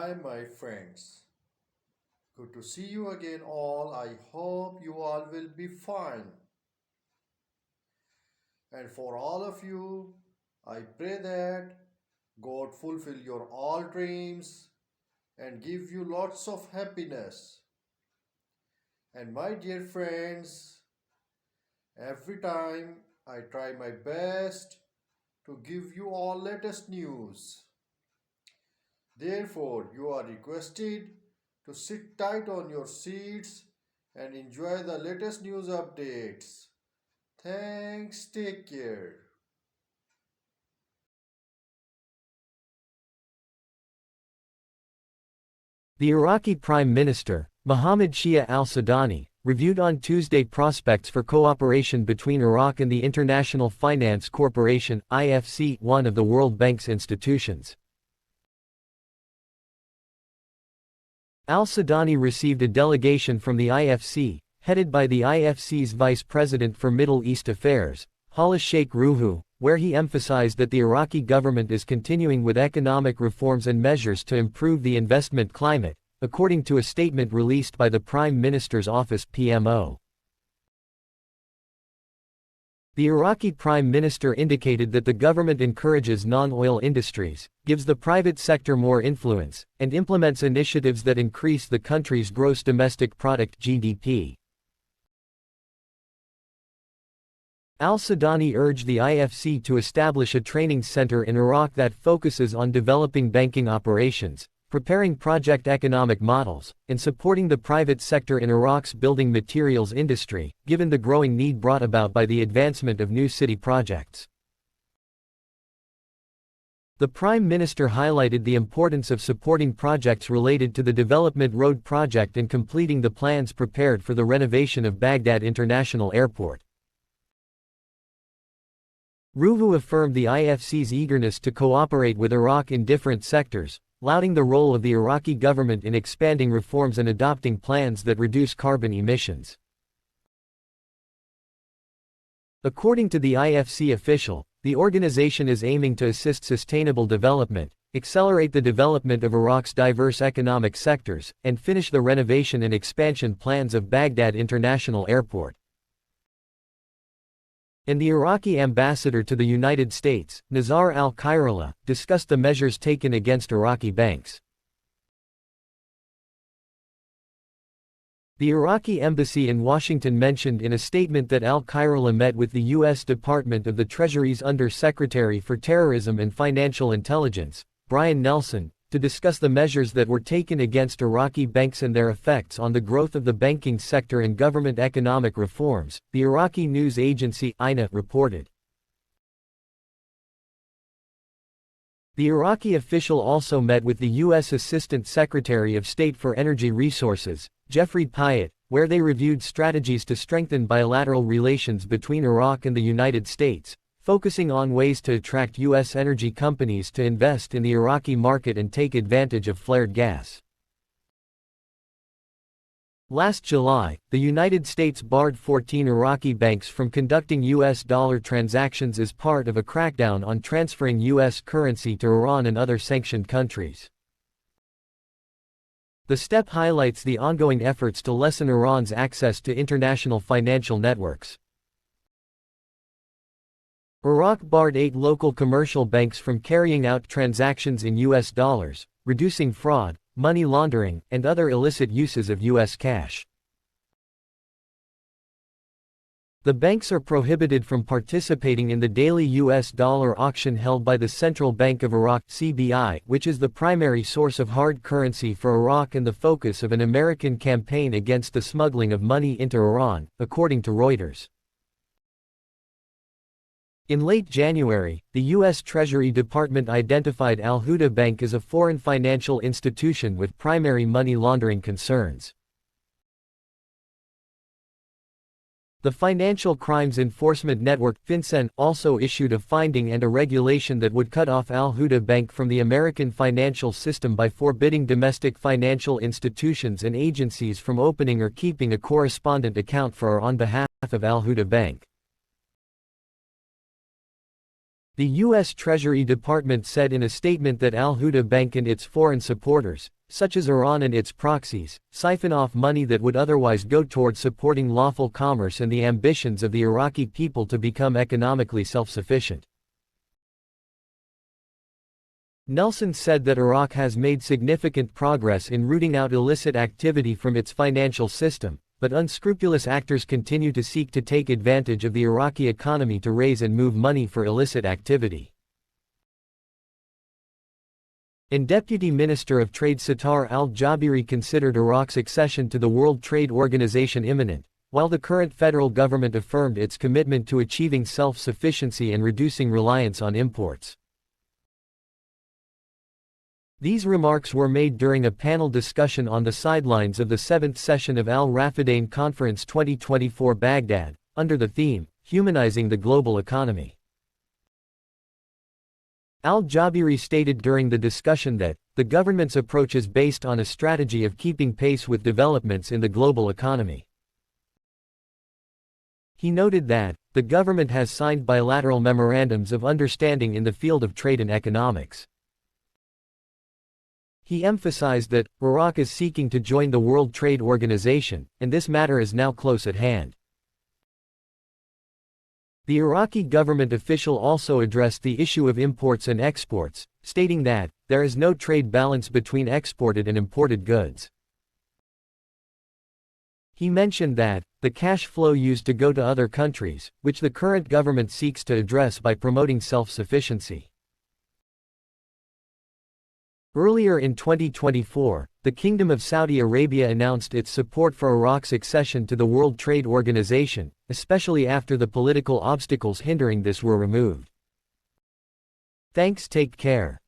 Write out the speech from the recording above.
Hi, my friends. Good to see you again, all. I hope you all will be fine. And for all of you, I pray that God fulfill your all dreams and give you lots of happiness. And my dear friends, every time I try my best to give you all latest news. Therefore, you are requested to sit tight on your seats and enjoy the latest news updates. Thanks, take care. The Iraqi Prime Minister, Mohammed Shia Al-Sudani, reviewed on Tuesday prospects for cooperation between Iraq and the International Finance Corporation (IFC), one of the World Bank's institutions. Al-Sudani received a delegation from the IFC, headed by the IFC's Vice President for Middle East Affairs, Hala Sheikh Ruhu, where he emphasized that the Iraqi government is continuing with economic reforms and measures to improve the investment climate, according to a statement released by the Prime Minister's office (PMO). The Iraqi Prime Minister indicated that the government encourages non-oil industries, gives the private sector more influence, and implements initiatives that increase the country's gross domestic product (GDP). Al-Sudani urged the IFC to establish a training center in Iraq that focuses on developing banking operations, preparing project economic models, and supporting the private sector in Iraq's building materials industry, given the growing need brought about by the advancement of new city projects. The Prime Minister highlighted the importance of supporting projects related to the Development Road project and completing the plans prepared for the renovation of Baghdad International Airport. Ruhu affirmed the IFC's eagerness to cooperate with Iraq in different sectors, lauding the role of the Iraqi government in expanding reforms and adopting plans that reduce carbon emissions. According to the IFC official, the organization is aiming to assist sustainable development, accelerate the development of Iraq's diverse economic sectors, and finish the renovation and expansion plans of Baghdad International Airport. And the Iraqi ambassador to the United States, Nazar al-Khairallah, discussed the measures taken against Iraqi banks. The Iraqi embassy in Washington mentioned in a statement that al-Khairallah met with the U.S. Department of the Treasury's Under-Secretary for Terrorism and Financial Intelligence, Brian Nelson, to discuss the measures that were taken against Iraqi banks and their effects on the growth of the banking sector and government economic reforms, the Iraqi news agency INA reported. The Iraqi official also met with the U.S. Assistant Secretary of State for Energy Resources, Jeffrey Pyatt, where they reviewed strategies to strengthen bilateral relations between Iraq and the United States, focusing on ways to attract U.S. energy companies to invest in the Iraqi market and take advantage of flared gas. Last July, the United States barred 14 Iraqi banks from conducting U.S. dollar transactions as part of a crackdown on transferring U.S. currency to Iran and other sanctioned countries. The step highlights the ongoing efforts to lessen Iran's access to international financial networks. Iraq barred 8 local commercial banks from carrying out transactions in U.S. dollars, reducing fraud, money laundering, and other illicit uses of U.S. cash. The banks are prohibited from participating in the daily U.S. dollar auction held by the Central Bank of Iraq (CBI), which is the primary source of hard currency for Iraq and the focus of an American campaign against the smuggling of money into Iran, according to Reuters. In late January, the U.S. Treasury Department identified Al-Huda Bank as a foreign financial institution with primary money laundering concerns. The Financial Crimes Enforcement Network (FinCEN) also issued a finding and a regulation that would cut off Al-Huda Bank from the American financial system by forbidding domestic financial institutions and agencies from opening or keeping a correspondent account for or on behalf of Al-Huda Bank. The U.S. Treasury Department said in a statement that Al-Huda Bank and its foreign supporters, such as Iran and its proxies, siphon off money that would otherwise go toward supporting lawful commerce and the ambitions of the Iraqi people to become economically self-sufficient. Nelson said that Iraq has made significant progress in rooting out illicit activity from its financial system, but unscrupulous actors continue to seek to take advantage of the Iraqi economy to raise and move money for illicit activity. And Deputy Minister of Trade Sattar al-Jabiri considered Iraq's accession to the World Trade Organization imminent, while the current federal government affirmed its commitment to achieving self-sufficiency and reducing reliance on imports. These remarks were made during a panel discussion on the sidelines of the 7th session of Al-Rafidain Conference 2024 Baghdad, under the theme, Humanizing the Global Economy. Al-Jabiri stated during the discussion that, the government's approach is based on a strategy of keeping pace with developments in the global economy. He noted that, the government has signed bilateral memorandums of understanding in the field of trade and economics. He emphasized that, Iraq is seeking to join the World Trade Organization, and this matter is now close at hand. The Iraqi government official also addressed the issue of imports and exports, stating that, there is no trade balance between exported and imported goods. He mentioned that, the cash flow used to go to other countries, which the current government seeks to address by promoting self-sufficiency. Earlier in 2024, the Kingdom of Saudi Arabia announced its support for Iraq's accession to the World Trade Organization, especially after the political obstacles hindering this were removed. Thanks, take care.